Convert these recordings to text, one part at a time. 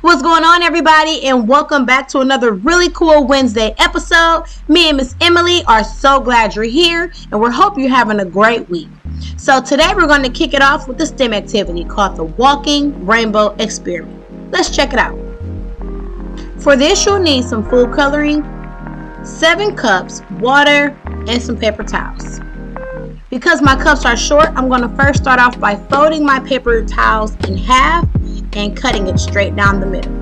What's going on, everybody, and welcome back to another really cool Wednesday episode. Me and Miss Emily are so glad you're here, and we hope you're having a great week. So today we're going to kick it off with a STEM activity called the Walking Rainbow Experiment. Let's check it out. For this, you'll need some food coloring, 7 cups, water, and some paper towels. Because my cups are short, I'm going to first start off by folding my paper towels in half and cutting it straight down the middle.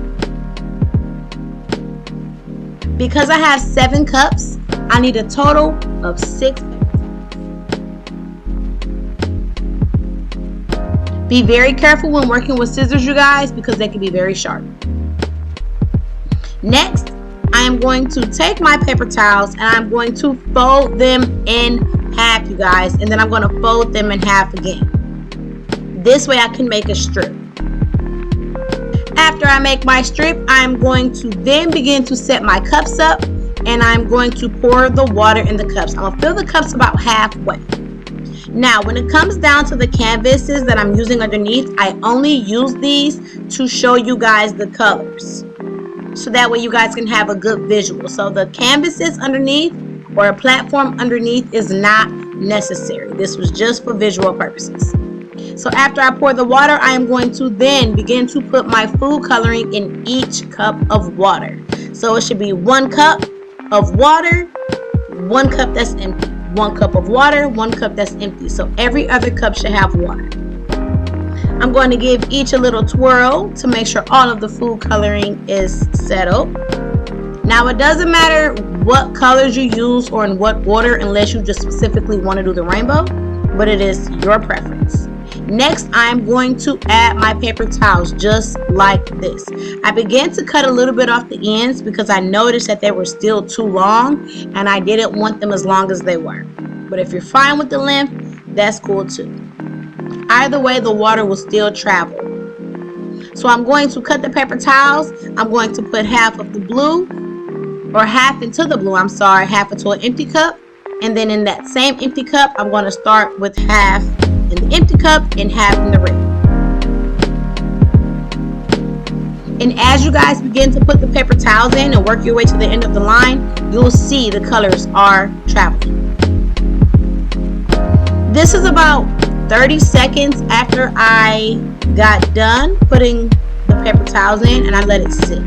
Because I have 7 cups, I need a total of 6. Be very careful when working with scissors, you guys, because they can be very sharp. Next, I am going to take my paper towels and I'm going to fold them in half, you guys, and then I'm going to fold them in half again. This way I can make a strip. After I make my strip, I'm going to then begin to set my cups up, and I'm going to pour the water in the cups. I'm going to fill the cups about halfway. Now, when it comes down to the canvases that I'm using underneath, I only use these to show you guys the colors, so that way you guys can have a good visual. So the canvases underneath or a platform underneath is not necessary. This was just for visual purposes. So after I pour the water, I am going to then begin to put my food coloring in each cup of water. So it should be 1 cup of water, 1 cup that's empty, 1 cup of water, 1 cup that's empty. So every other cup should have water. I'm going to give each a little twirl to make sure all of the food coloring is settled. Now, it doesn't matter what colors you use or in what order, unless you just specifically want to do the rainbow, but it is your preference. Next, I'm going to add my paper towels just like this. I began to cut a little bit off the ends because I noticed that they were still too long and I didn't want them as long as they were. But if you're fine with the length, that's cool too. Either way, the water will still travel. So I'm going to cut the paper towels. I'm going to put half of the blue, or half into the blue, half into an empty cup. And then in that same empty cup, I'm going to start with half in the empty cup and half in the red. And as you guys begin to put the paper towels in and work your way to the end of the line, you'll see the colors are traveling. This is about 30 seconds after I got done putting the paper towels in, and I let it sit.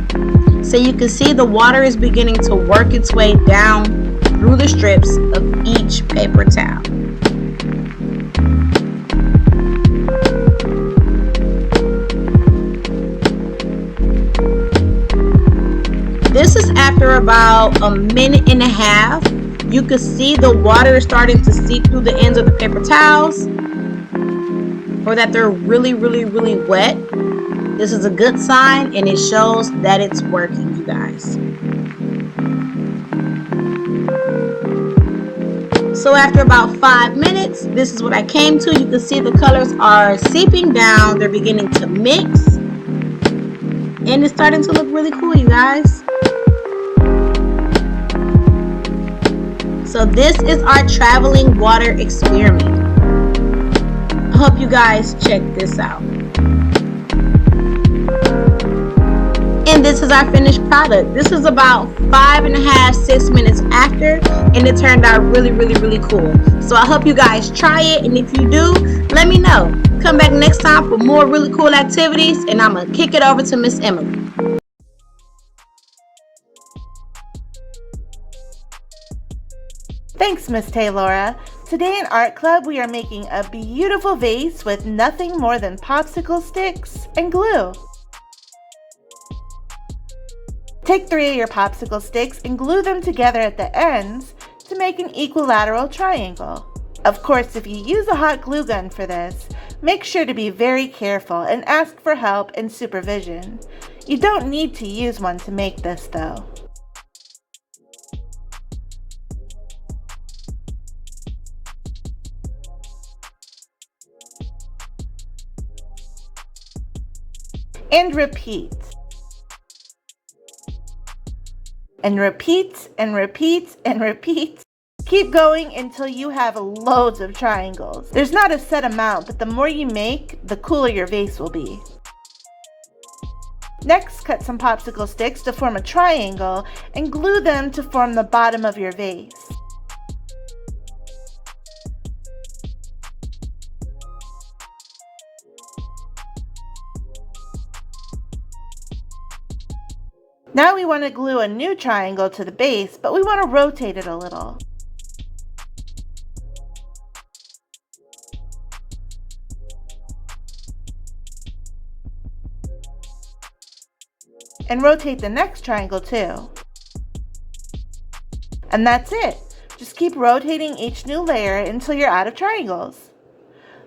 So you can see the water is beginning to work its way down through the strips of each paper towel. This is after about a minute and a half. You can see the water is starting to seep through the ends of the paper towels, or that they're really wet. This is a good sign, and it shows that it's working, you guys. So after about 5 minutes, this is what I came to. You can see the colors are seeping down. They're beginning to mix, and it's starting to look really cool, you guys. So this is our traveling water experiment. I hope you guys check this out. And this is our finished product. This is about 5.5, 6 minutes after, and it turned out really cool. So I hope you guys try it, and if you do, let me know. Come back next time for more really cool activities, and I'm gonna kick it over to Miss Emily. Thanks, Miss Taylora. Today in Art Club, we are making a beautiful vase with nothing more than popsicle sticks and glue. Take 3 of your popsicle sticks and glue them together at the ends to make an equilateral triangle. Of course, if you use a hot glue gun for this, make sure to be very careful and ask for help and supervision. You don't need to use one to make this though. And repeat. And repeat and repeat and repeat. Keep going until you have loads of triangles. There's not a set amount, but the more you make, the cooler your vase will be. Next, cut some popsicle sticks to form a triangle and glue them to form the bottom of your vase. Now we want to glue a new triangle to the base, but we want to rotate it a little. And rotate the next triangle too. And that's it. Just keep rotating each new layer until you're out of triangles.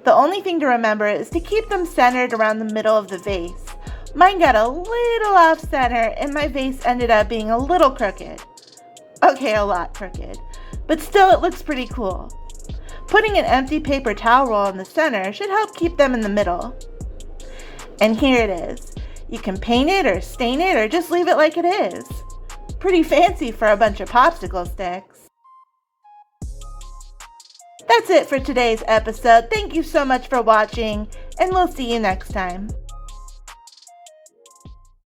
The only thing to remember is to keep them centered around the middle of the vase. Mine got a little off center and my vase ended up being a little crooked. Okay, a lot crooked, but still it looks pretty cool. Putting an empty paper towel roll in the center should help keep them in the middle. And here it is. You can paint it or stain it or just leave it like it is. Pretty fancy for a bunch of popsicle sticks. That's it for today's episode. Thank you so much for watching, and we'll see you next time.